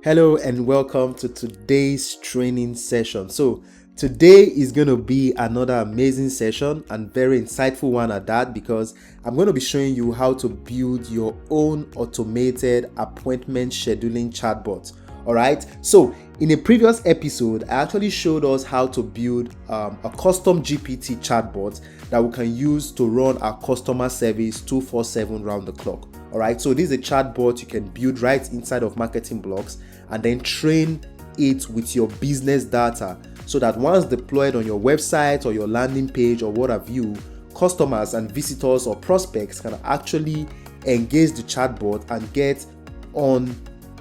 Hello and welcome to today's training session. So today is going to be another amazing session and very insightful one at that, because I'm going to be showing you how to build your own automated appointment scheduling chatbot. All right. So in a previous episode, I actually showed us how to build a custom GPT chatbot that we can use to run our customer service 24/7 round the clock. All right. So this is a chatbot you can build right inside of Marketing and then train it with your business data, so that once deployed on your website or your landing page or what have you, customers and visitors or prospects can actually engage the chatbot and get on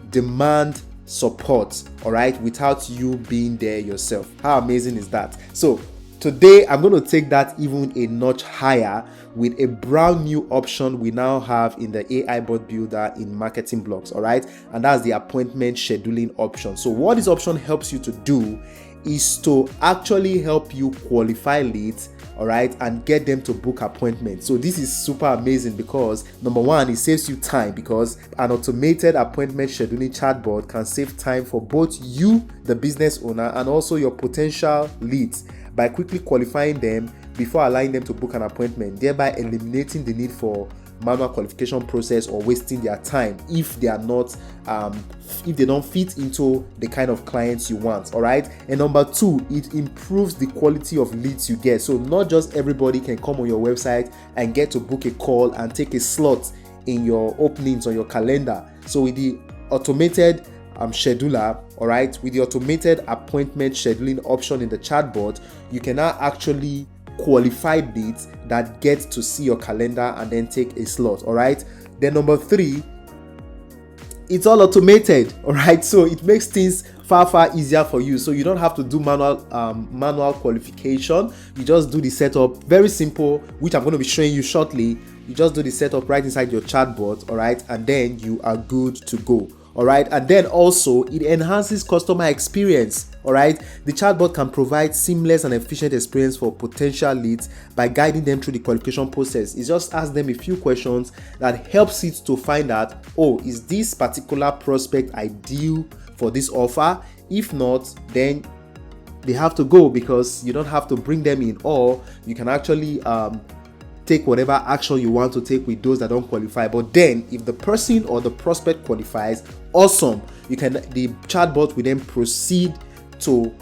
demand support, all right, without you being there yourself. How amazing is that? So today I'm going to take that even a notch higher with a brand new option we now have in the AI bot builder in Marketing Blocks, all right, and that's the appointment scheduling option. So what this option helps you to do is to actually help you qualify leads, all right, and get them to book appointments. So this is super amazing because number one, it saves you time, because an automated appointment scheduling chatbot can save time for both you, the business owner, and also your potential leads by quickly qualifying them before allowing them to book an appointment, thereby eliminating the need for manual qualification process or wasting their time if they are not if they don't fit into the kind of clients you want. All right. And number two, it improves the quality of leads you get. So not just everybody can come on your website and get to book a call and take a slot in your openings on your calendar. So with the automated scheduler, all right, with the automated appointment scheduling option in the chatbot, you can now actually qualified leads that get to see your calendar and then take a slot. All right. Then number three, it's all automated. All right. So it makes things far easier for you. So you don't have to do manual qualification. You just do the setup. Very simple, which I'm going to be showing you shortly. You just do the setup right inside your chatbot. All right. And then you are good to go. All right. And then also it enhances customer experience. All right. The chatbot can provide seamless and efficient experience for potential leads by guiding them through the qualification process. It just asks them a few questions that helps it to find out, oh, is this particular prospect ideal for this offer? If not, then they have to go, because you don't have to bring them in, or you can actually take whatever action you want to take with those that don't qualify. But then if the person or the prospect qualifies, awesome, the chatbot will then proceed to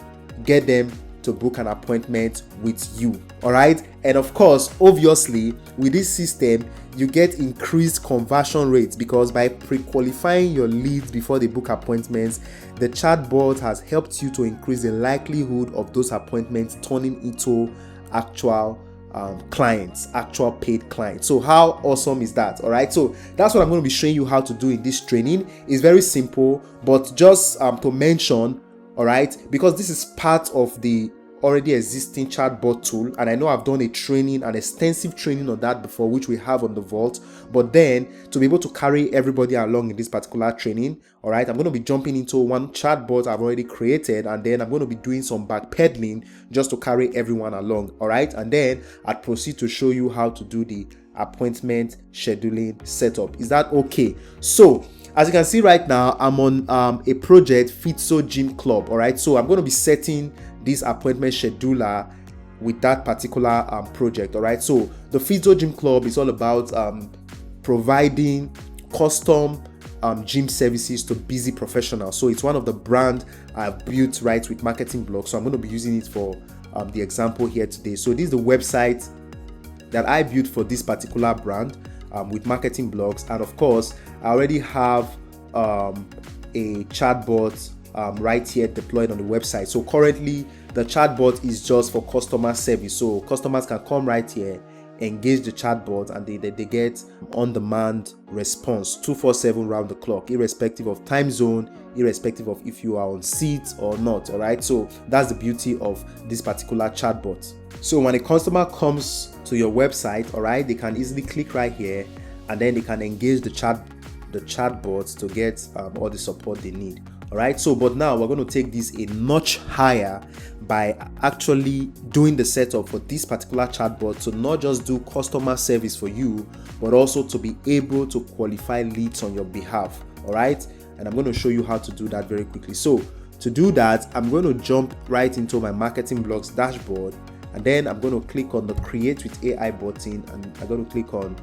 get them to book an appointment with you. All right. And of course, obviously, with this system, you get increased conversion rates, because by pre-qualifying your leads before they book appointments, the chatbot has helped you to increase the likelihood of those appointments turning into actual clients, actual paid clients. So how awesome is that? All right. So that's what I'm going to be showing you how to do in this training. It's very simple, but just to mention, all right, because this is part of the already existing chatbot tool, and I know I've done an extensive training on that before, which we have on the vault. But then to be able to carry everybody along in this particular training, all right, I'm going to be jumping into one chatbot I've already created, and then I'm going to be doing some backpedaling just to carry everyone along. All right, and then I'd proceed to show you how to do the appointment scheduling setup. Is that okay? So as you can see right now, I'm on a project, Fitso Gym Club. All right, so I'm going to be setting this appointment scheduler with that particular project. All right, so the Fitso Gym Club is all about providing custom gym services to busy professionals. So it's one of the brand I've built right with Marketing Blocks. So I'm going to be using it for the example here today. So this is the website that I built for this particular brand with Marketing Blocks, and of course I already have a chatbot right here deployed on the website. So currently the chatbot is just for customer service, so customers can come right here, engage the chatbot, and they get on-demand response 24/7 round the clock, irrespective of time zone, irrespective of if you are on seat or not. All right, so that's the beauty of this particular chatbot. So when a customer comes to your website, all right, they can easily click right here, and then they can engage the chatbots to get all the support they need. All right, so but now we're going to take this a notch higher by actually doing the setup for this particular chatbot to not just do customer service for you, but also to be able to qualify leads on your behalf. All right, and I'm going to show you how to do that very quickly. So to do that, I'm going to jump right into my marketing blogs dashboard, and then I'm going to click on the create with AI button, and I'm going to click on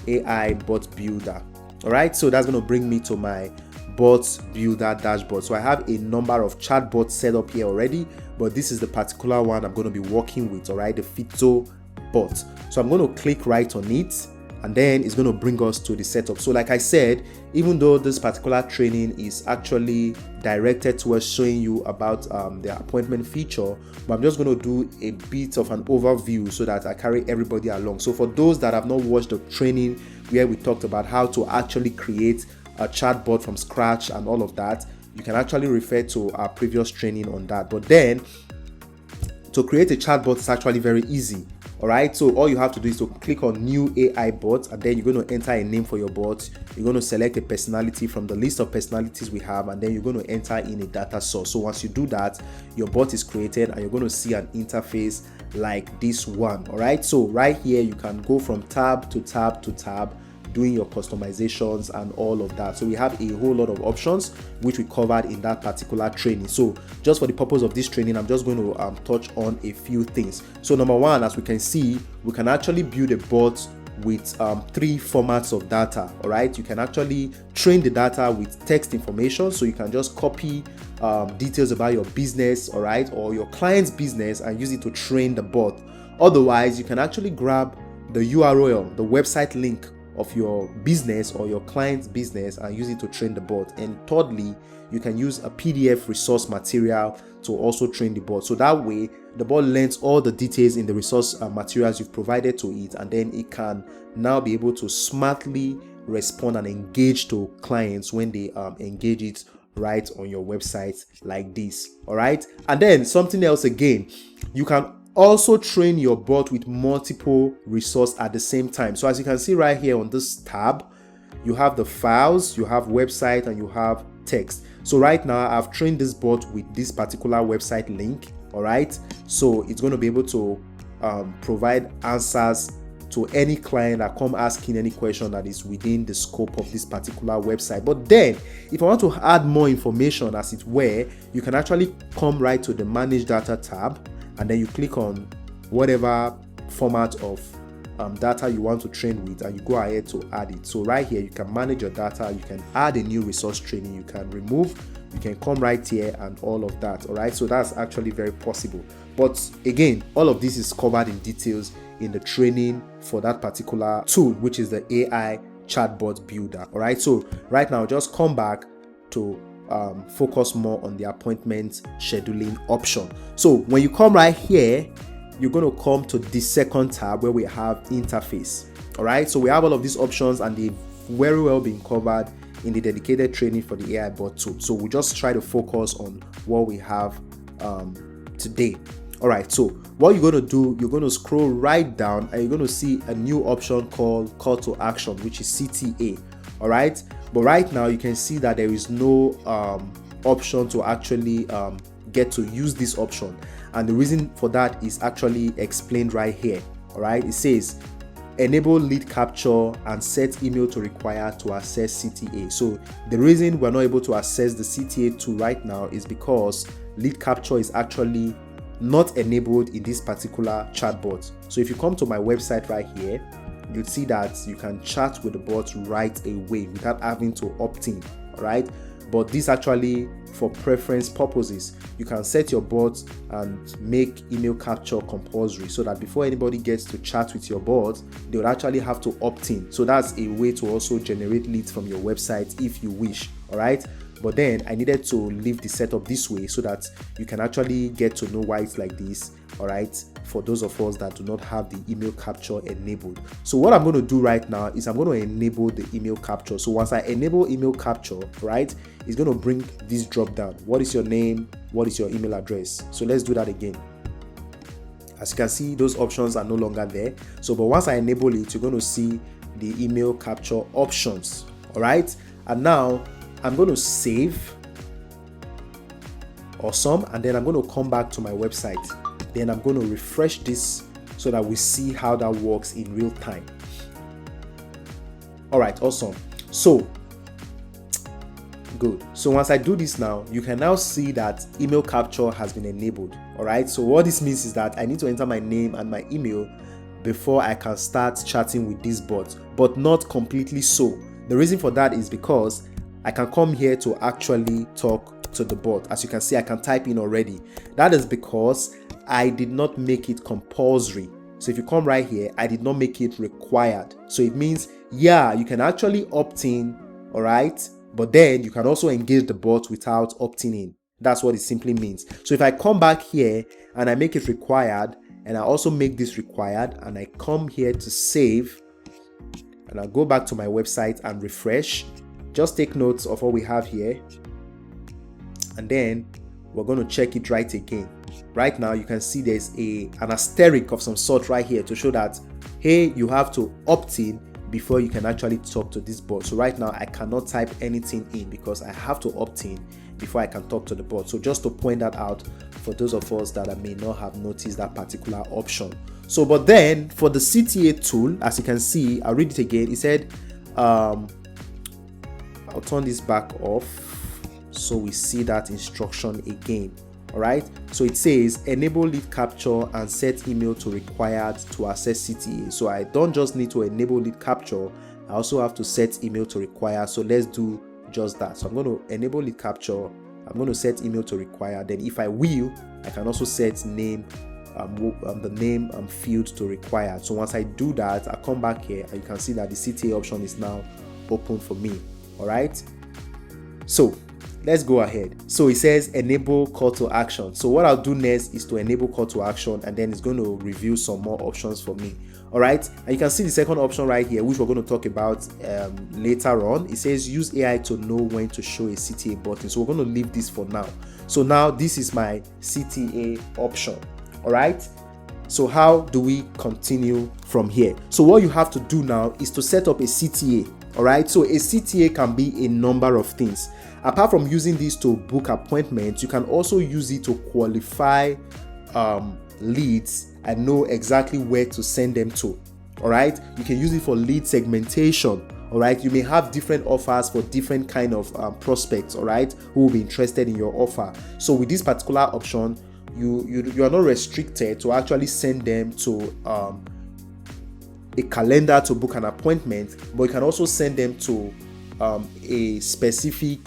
AI bot builder. All right, so that's going to bring me to my bot builder dashboard. So I have a number of chatbots set up here already, but this is the particular one I'm going to be working with. All right, the Fito bot. So I'm going to click right on it, and then it's going to bring us to the setup. So like I said, even though this particular training is actually directed towards showing you about the appointment feature, but I'm just going to do a bit of an overview so that I carry everybody along. So for those that have not watched the training where we talked about how to actually create a chatbot from scratch and all of that, you can actually refer to our previous training on that. But then to create a chatbot is actually very easy. All right, so all you have to do is to click on new AI bot, and then you're going to enter a name for your bot. You're going to select a personality from the list of personalities we have, and then you're going to enter in a data source. So once you do that, your bot is created, and you're going to see an interface like this one. All right, so right here you can go from tab to tab to tab, doing your customizations and all of that. So we have a whole lot of options which we covered in that particular training. So just for the purpose of this training, I'm just going to touch on a few things. So number one, as we can see, we can actually build a bot with 3 formats of data. All right, you can actually train the data with text information, so you can just copy details about your business, all right, or your client's business, and use it to train the bot. Otherwise, you can actually grab the URL, the website link of your business or your client's business, and use it to train the bot. And thirdly, you can use a PDF resource material to also train the bot. So that way the bot learns all the details in the resource materials you've provided to it, and then it can now be able to smartly respond and engage to clients when they engage it right on your website like this. All right, and then something else again, you can also train your bot with multiple resources at the same time. So as you can see right here on this tab, you have the files, you have website, and you have text. So right now I've trained this bot with this particular website link. All right, so it's going to be able to provide answers to any client that come asking any question that is within the scope of this particular website. But then if I want to add more information, as it were, you can actually come right to the manage data tab, and then you click on whatever format of data you want to train with, and you go ahead to add it. So right here you can manage your data, you can add a new resource training, you can remove, you can come right here, and all of that. All right, so that's actually very possible. But again, all of this is covered in details in the training for that particular tool, which is the AI chatbot builder. All right, so right now just come back to focus more on the appointment scheduling option. So when you come right here, you're going to come to the second tab where we have interface. All right, so we have all of these options, and they've very well been covered in the dedicated training for the AI bot tool. So we just try to focus on what we have today. All right, so what you're going to do, you're going to scroll right down, and you're going to see a new option called call to action, which is CTA. All right, but right now you can see that there is no option to actually get to use this option, and the reason for that is actually explained right here. All right, it says enable lead capture and set email to require to access CTA. So the reason we're not able to access the CTA tool right now is because lead capture is actually not enabled in this particular chatbot. So if you come to my website right here, you'd see that you can chat with the bot right away without having to opt in. All right, but this actually for preference purposes, you can set your bot and make email capture compulsory, so that before anybody gets to chat with your bot, they would actually have to opt in. So that's a way to also generate leads from your website if you wish. All right, but then I needed to leave the setup this way so that you can actually get to know why it's like this. All right, for those of us that do not have the email capture enabled. So what I'm going to do right now is I'm going to enable the email capture. So once I enable email capture, right, it's going to bring this drop down. What is your name? What is your email address? So let's do that again. As you can see, those options are no longer there. So but once I enable it, you're going to see the email capture options. All right, and now I'm going to save. Awesome. And then I'm going to come back to my website. Then I'm going to refresh this so that we see how that works in real time. All right, awesome. So Good. So once I do this now, you can now see that email capture has been enabled. All right. So what this means is that I need to enter my name and my email before I can start chatting with this bot, but not completely so. The reason for that is because I can come here to actually talk to the bot. As you can see, I can type in already. That is because I did not make it compulsory. So if you come right here, I did not make it required. So it means, yeah, you can actually opt in, all right? But then you can also engage the bot without opting in. That's what it simply means. So if I come back here and I make it required, and I also make this required, and I come here to save, and I'll go back to my website and refresh. Just take notes of what we have here, and then we're going to check it right again. Right now, you can see there's an asterisk of some sort right here to show that, hey, you have to opt in before you can actually talk to this bot. So right now, I cannot type anything in because I have to opt in before I can talk to the bot. So just to point that out for those of us that may not have noticed that particular option. So, but then for the CTA tool, as you can see, I'll read it again. It said, I'll turn this back off so we see that instruction again. All right. So it says enable lead capture and set email to required to access CTA. So I don't just need to enable lead capture. I also have to set email to required. So let's do just that. So I'm going to enable lead capture. I'm going to set email to required. Then if I will, I can also set name, the name field to required. So once I do that, I come back here and you can see that the CTA option is now open for me. All right. So let's go ahead. So it says enable call to action. So what I'll do next is to enable call to action, and then it's going to review some more options for me. All right. And you can see the second option right here, which we're going to talk about later on. It says use AI to know when to show a CTA button. So we're going to leave this for now. So now this is my CTA option. All right. So how do we continue from here? So what you have to do now is to set up a CTA. All right. So a CTA can be a number of things. Apart from using this to book appointments, you can also use it to qualify leads and know exactly where to send them to. All right. You can use it for lead segmentation. All right. You may have different offers for different kind of prospects. All right, who will be interested in your offer. So with this particular option, you are not restricted to actually send them to a calendar to book an appointment, but you can also send them to a specific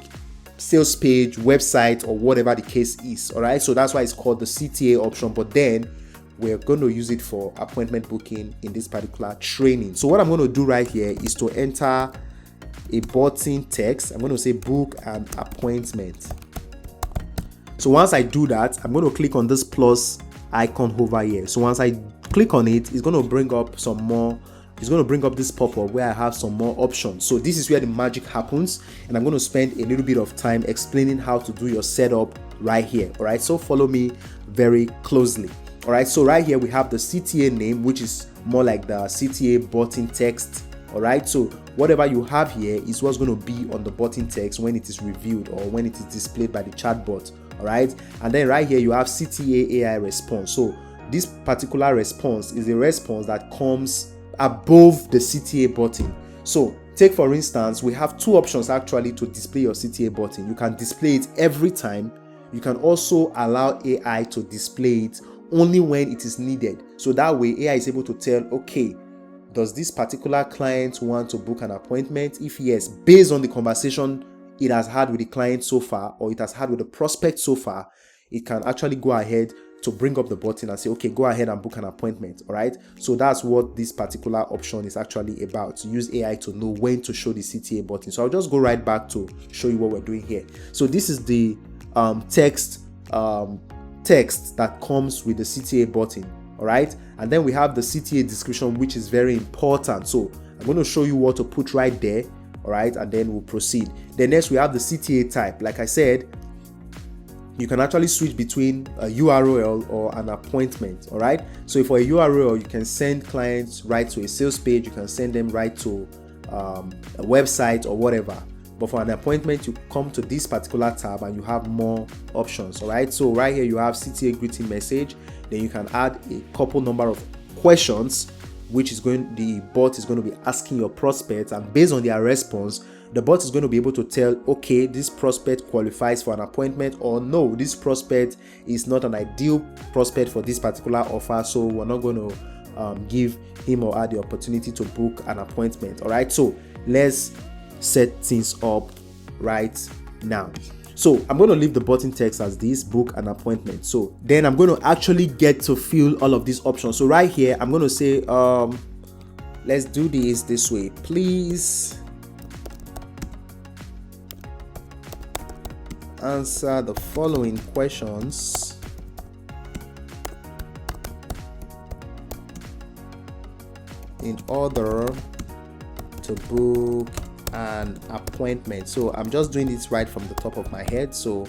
sales page, website, or whatever the case is. All right, so that's why it's called the CTA option. But then we're going to use it for appointment booking in this particular training. So what I'm going to do right here is to enter a button text. I'm going to say book an appointment. So once I do that, I'm going to click on this plus icon over here. So once I click on it, it's going to bring up some more. It's going to bring up this pop-up where I have some more options. So this is where the magic happens, and I'm going to spend a little bit of time explaining how to do your setup right here. All right, so follow me very closely. All right, so right here we have the CTA name, which is more like the CTA button text. All right, so whatever you have here is what's going to be on the button text when it is reviewed or when it is displayed by the chatbot. All right, and then right here you have CTA AI response. So this particular response is a response that comes above the CTA button. So take for instance, we have two options actually to display your CTA button. You can display it every time. You can also allow AI to display it only when it is needed. So that way AI is able to tell, okay, does this particular client want to book an appointment? If yes, based on the conversation it has had with the client so far, or it has had with the prospect so far, it can actually go ahead to bring up the button and say, okay, go ahead and book an appointment. All right. So that's what this particular option is actually about, to use AI to know when to show the CTA button. So I'll just go right back to show you what we're doing here. So this is the text that comes with the CTA button. All right. And then we have the CTA description, which is very important. So I'm going to show you what to put right there. All right. And then we'll proceed. Then next we have the CTA type. Like I said, you can actually switch between a URL or an appointment. All right. So for a URL, you can send clients right to a sales page. You can send them right to a website or whatever. But for an appointment, you come to this particular tab and you have more options. All right. So right here, you have CTA greeting message. Then you can add a couple number of questions, which is the bot is going to be asking your prospects, and based on their response, the bot is going to be able to tell, okay, this prospect qualifies for an appointment, or no, this prospect is not an ideal prospect for this particular offer, so we're not going to give him or her the opportunity to book an appointment. All right, so let's set things up right now. So I'm going to leave the button text as this, book an appointment. So then I'm going to actually get to fill all of these options. So right here, I'm going to say, let's do this way. Please answer the following questions in order to book an appointment. So I'm just doing this right from the top of my head, so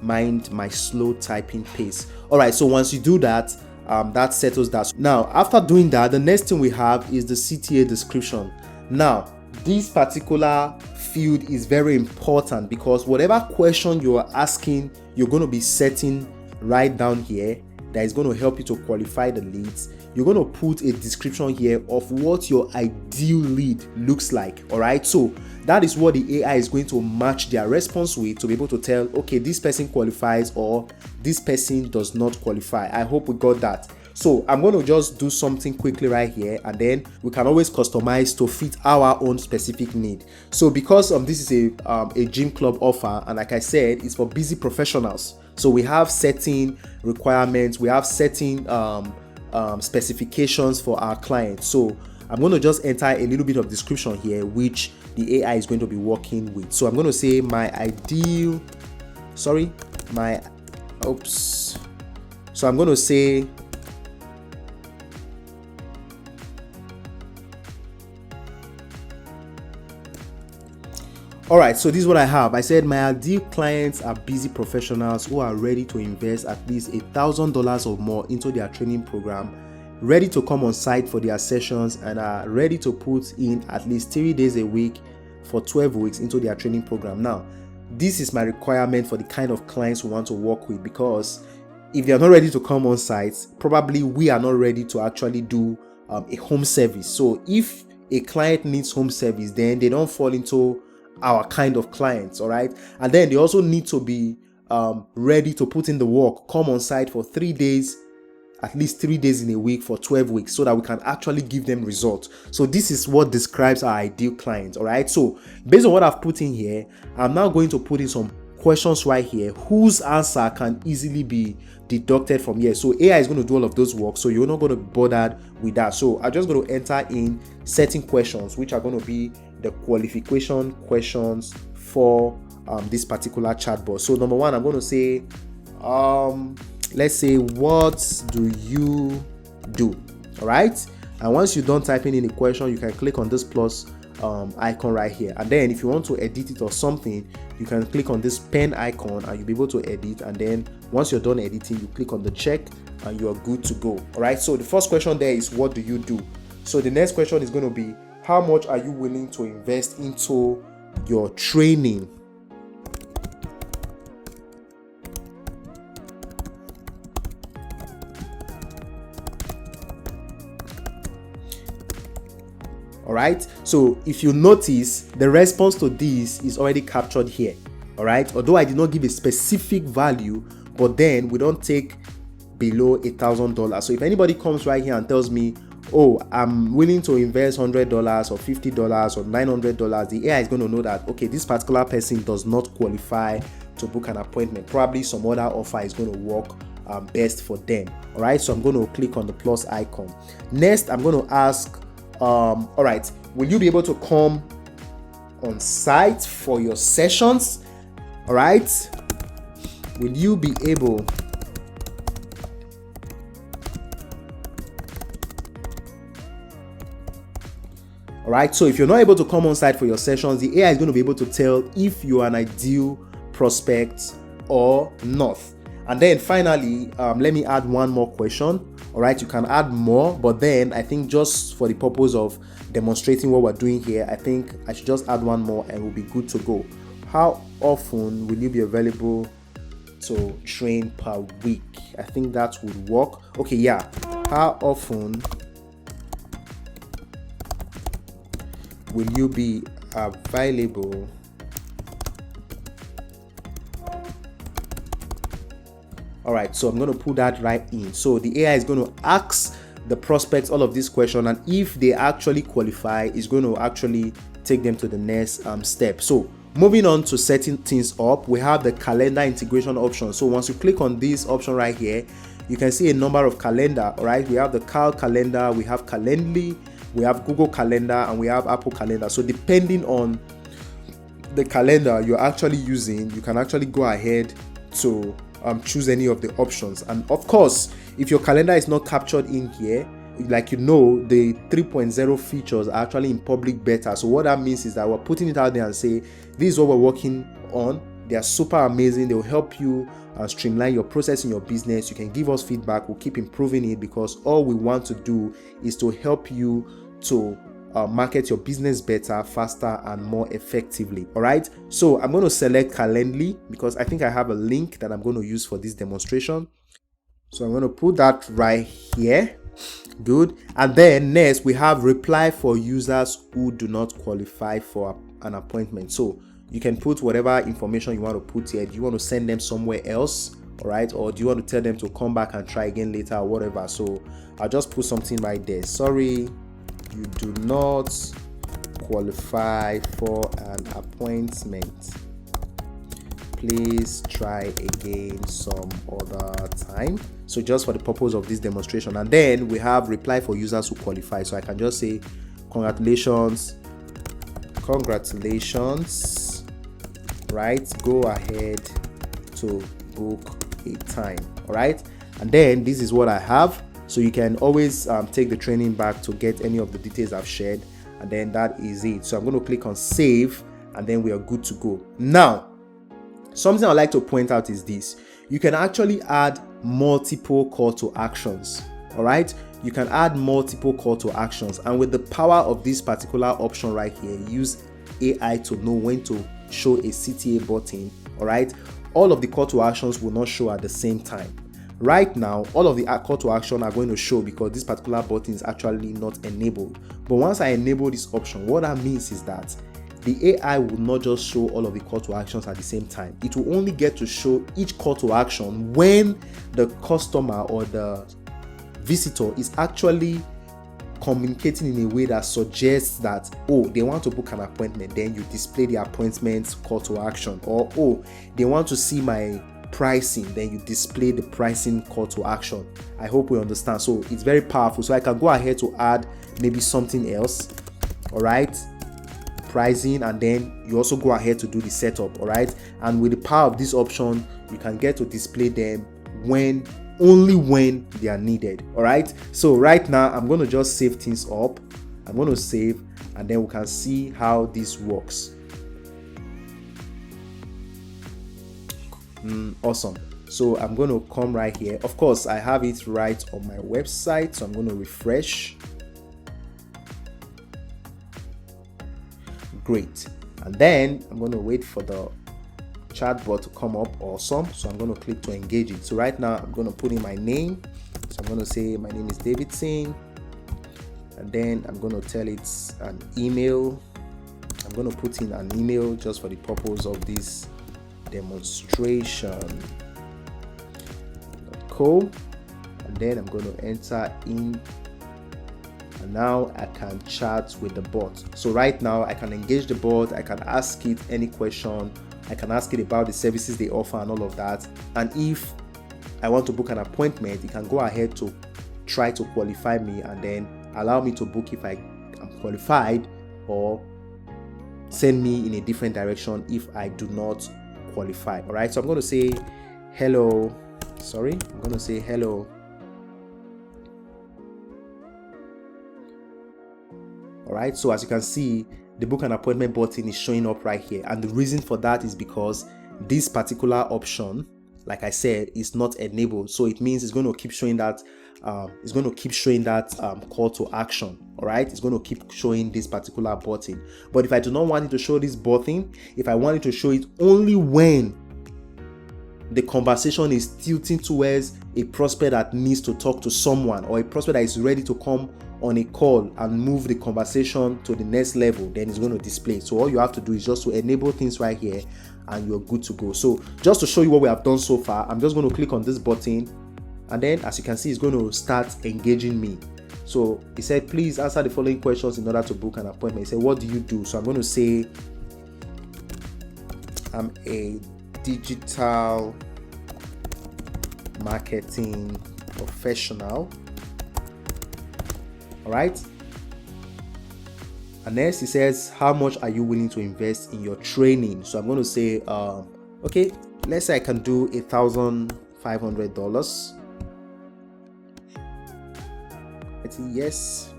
mind my slow typing pace. All right, so once you do that, that settles that. Now after doing that, the next thing we have is the CTA description. Now this particular field is very important because whatever question you are asking, you're going to be setting right down here that is going to help you to qualify the leads. You're going to put a description here of what your ideal lead looks like. All right, so that is what the AI is going to match their response with to be able to tell, okay, this person qualifies or this person does not qualify. I hope we got that. So I'm going to just do something quickly right here, and then we can always customize to fit our own specific need. So because this is a gym club offer, and like I said, it's for busy professionals. So we have certain requirements, we have certain specifications for our clients. So I'm going to just enter a little bit of description here, which the AI is going to be working with. So I'm going to say so I'm going to say all right, so this is what I have. I said my ideal clients are busy professionals who are ready to invest at least $1,000 or more into their training program, ready to come on site for their sessions, and are ready to put in at least 3 days a week for 12 weeks into their training program. Now, this is my requirement for the kind of clients we want to work with, because if they are not ready to come on site, probably we are not ready to actually do a home service. So if a client needs home service, then they don't fall into our kind of clients. All right, and then they also need to be ready to put in the work, come on site for 3 days, at least 3 days in a week for 12 weeks, so that we can actually give them results. So this is what describes our ideal clients. All right, so based on what I've put in here, I'm now going to put in some questions right here whose answer can easily be deducted from here. So AI is going to do all of those work, so you're not going to be bothered with that. So I'm just going to enter in certain questions which are going to be the qualification questions for this particular chatbot. So number one, I'm going to say let's say, what do you do? All right, and once you're done typing in the question, you can click on this plus icon right here, and then if you want to edit it or something, you can click on this pen icon and you'll be able to edit. And then once you're done editing, you click on the check and you're good to go. All right, so the first question there is, what do you do? So the next question is going to be, how much are you willing to invest into your training? All right, so if you notice, the response to this is already captured here. All right, although I did not give a specific value, but then we don't take below $1,000. So if anybody comes right here and tells me, oh, I'm willing to invest $100 or $50 or $900, the AI is going to know that, okay, this particular person does not qualify to book an appointment. Probably some other offer is going to work best for them. All right, so I'm going to click on the plus icon. Next, I'm going to ask, all right, will you be able to come on site for your sessions? All right, will you be able all right, so if you're not able to come on site for your sessions, the AI is going to be able to tell if you're an ideal prospect or not. And then finally, let me add one more question. All right, you can add more, but then I think just for the purpose of demonstrating what we're doing here, I think I should just add one more and we'll be good to go. How often will you be available to train per week? I think that would work. Okay, yeah. How often will you be available. All right, so I'm going to put that right in. So the AI is going to ask the prospects all of these questions, and if they actually qualify, it's going to actually take them to the next step. So moving on to setting things up, we have the calendar integration option. So once you click on this option right here, you can see a number of calendar. All right, we have the Cal calendar, we have Calendly, we have Google Calendar, and we have Apple Calendar. So depending on the calendar you're actually using, you can actually go ahead to choose any of the options. And of course, if your calendar is not captured in here, like the 3.0 features are actually in public beta. So what that means is that we're putting it out there and say, this is what we're working on. They are super amazing. They will help you streamline your process in your business. You can give us feedback. We'll keep improving it, because all we want to do is to help you to market your business better, faster, and more effectively. All right, so I'm going to select Calendly because I think I have a link that I'm going to use for this demonstration. So I'm going to put that right here. Good. And then next we have reply for users who do not qualify for an appointment. So you can put whatever information you want to put here. Do you want to send them somewhere else? All right, or do you want to tell them to come back and try again later or whatever? So I'll just put something right there. Sorry, you do not qualify for an appointment. Please try again some other time. So just for the purpose of this demonstration. And then we have reply for users who qualify. So I can just say congratulations, right? Go ahead to book a time. All right, and then this is what I have. So you can always take the training back to get any of the details I've shared, and then that is it. So I'm going to click on save, and then we are good to go. Now, something I'd like to point out is this: you can actually add multiple call to actions. All right, you can add multiple call to actions, and with the power of this particular option right here, use AI to know when to show a CTA button. All right, all of the call to actions will not show at the same time. Right now, all of the call to action are going to show because this particular button is actually not enabled. But once I enable this option, what that means is that the AI will not just show all of the call to actions at the same time. It will only get to show each call to action when the customer or the visitor is actually communicating in a way that suggests that, oh, they want to book an appointment. Then you display the appointment call to action. Or, oh, they want to see my pricing, then you display the pricing call to action. I hope we understand. So it's very powerful. So I can go ahead to add maybe something else. All right, pricing, and then you also go ahead to do the setup. All right, and with the power of this option, you can get to display them only when they are needed. All right, so right now I'm going to just save things up. I'm going to save, and then we can see how this works. Awesome. So I'm going to come right here. Of course, I have it right on my website, so I'm going to refresh. Great. And then I'm going to wait for the chatbot to come up. Awesome. So I'm going to click to engage it. So right now I'm going to put in my name. So I'm going to say my name is Davidson, and then I'm going to tell it an email. I'm going to put in an email just for the purpose of this demonstration. Cool. And then I'm going to enter in, and now I can chat with the bot. So right now I can engage the bot. I can ask it any question. I can ask it about the services they offer and all of that. And if I want to book an appointment, it can go ahead to try to qualify me and then allow me to book if I am qualified, or send me in a different direction if I do not qualify. All right, so I'm going to say hello. I'm going to say hello. All right, so as you can see, the book an appointment button is showing up right here, and the reason for that is because this particular option, like I said, is not enabled. So it means it's going to keep showing that call to action. All right, it's going to keep showing this particular button. But if I do not want it to show this button, if I want it to show it only when the conversation is tilting towards a prospect that needs to talk to someone, or a prospect that is ready to come on a call and move the conversation to the next level, then it's going to display. So all you have to do is just to enable things right here and you're good to go. So just to show you what we have done so far, I'm just going to click on this button, and then as you can see, it's going to start engaging me. So it said, please answer the following questions in order to book an appointment. It said, what do you do? So I'm going to say, I'm a digital marketing professional. All right. And next it says, how much are you willing to invest in your training? So I'm going to say, okay, let's say I can do $1,500. Let's see, yes,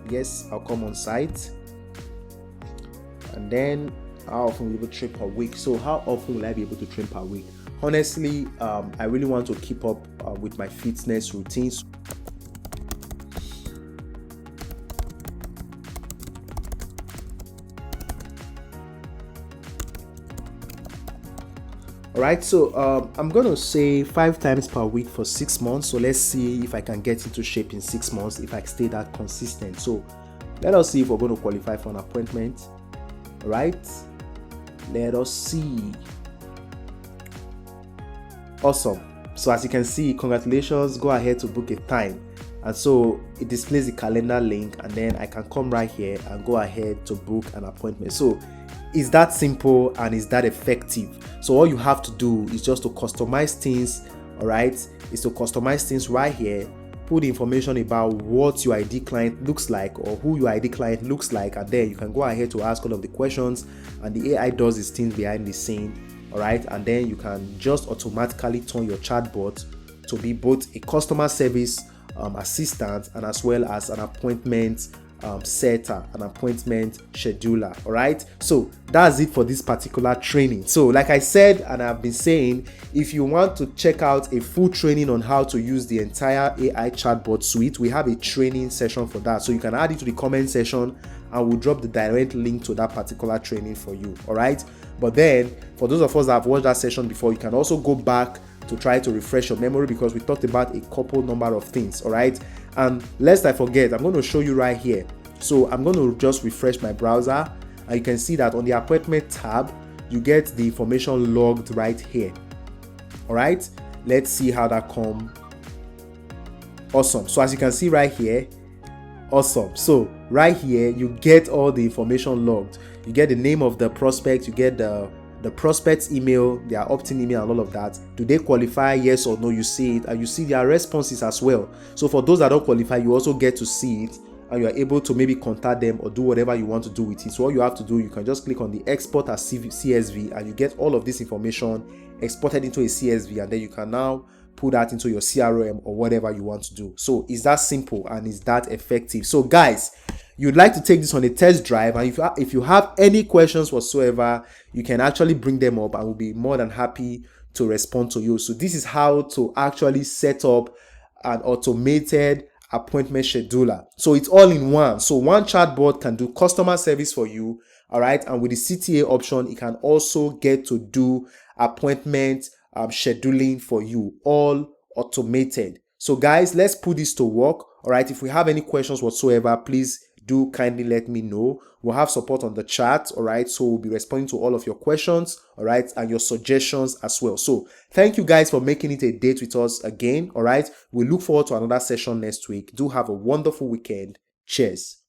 I'll come on site. And then how often will you be able to train per week? So how often will I be able to train per week? Honestly, I really want to keep up with my fitness routines. All right, so I'm gonna say 5 times per week for 6 months. So let's see if I can get into shape in 6 months if I stay that consistent. So let us see if we're going to qualify for an appointment. All right, let us see. Awesome. So as you can see, congratulations, go ahead to book a time. And so it displays the calendar link, and then I can come right here and go ahead to book an appointment. So it's that simple and it's that effective. So all you have to do is just to customize things. All right, is to customize things right here, put the information about what your ID client looks like or who your ID client looks like, and then you can go ahead to ask all of the questions, and the AI does its things behind the scene. All right, and then you can just automatically turn your chatbot to be both a customer service assistant and as well as an appointment setter, an appointment scheduler. All right, so that's it for this particular training. So like I said, and I've been saying, if you want to check out a full training on how to use the entire AI chatbot suite, we have a training session for that. So you can add it to the comment section and we'll drop the direct link to that particular training for you. All right, but then for those of us that have watched that session before, you can also go back to try to refresh your memory, because we talked about a couple number of things. All right, and lest I forget, I'm going to show you right here. So I'm going to just refresh my browser, and you can see that on the appointment tab you get the information logged right here. All right, let's see how that comes. Awesome. So as you can see right here, awesome. So right here you get all the information logged. You get the name of the prospect, you get the prospect's email, their opt-in email and all of that. Do they qualify, yes or no? You see it, and you see their responses as well. So for those that don't qualify, you also get to see it, and you are able to maybe contact them or do whatever you want to do with it. So all you have to do, you can just click on the export as CSV, and you get all of this information exported into a CSV, and then you can now put that into your CRM or whatever you want to do. So it's that simple and it's that effective. So guys, you'd like to take this on a test drive, and if you have any questions whatsoever, you can actually bring them up and we'll be more than happy to respond to you. So this is how to actually set up an automated appointment scheduler. So it's all in one. So one chatbot can do customer service for you. All right, and with the CTA option, it can also get to do appointment scheduling for you, all automated. So guys, let's put this to work. All right, if we have any questions whatsoever, please do kindly let me know. We'll have support on the chat. All right, so we'll be responding to all of your questions, all right, and your suggestions as well. So thank you guys for making it a date with us again. All right, we look forward to another session next week. Do have a wonderful weekend. Cheers.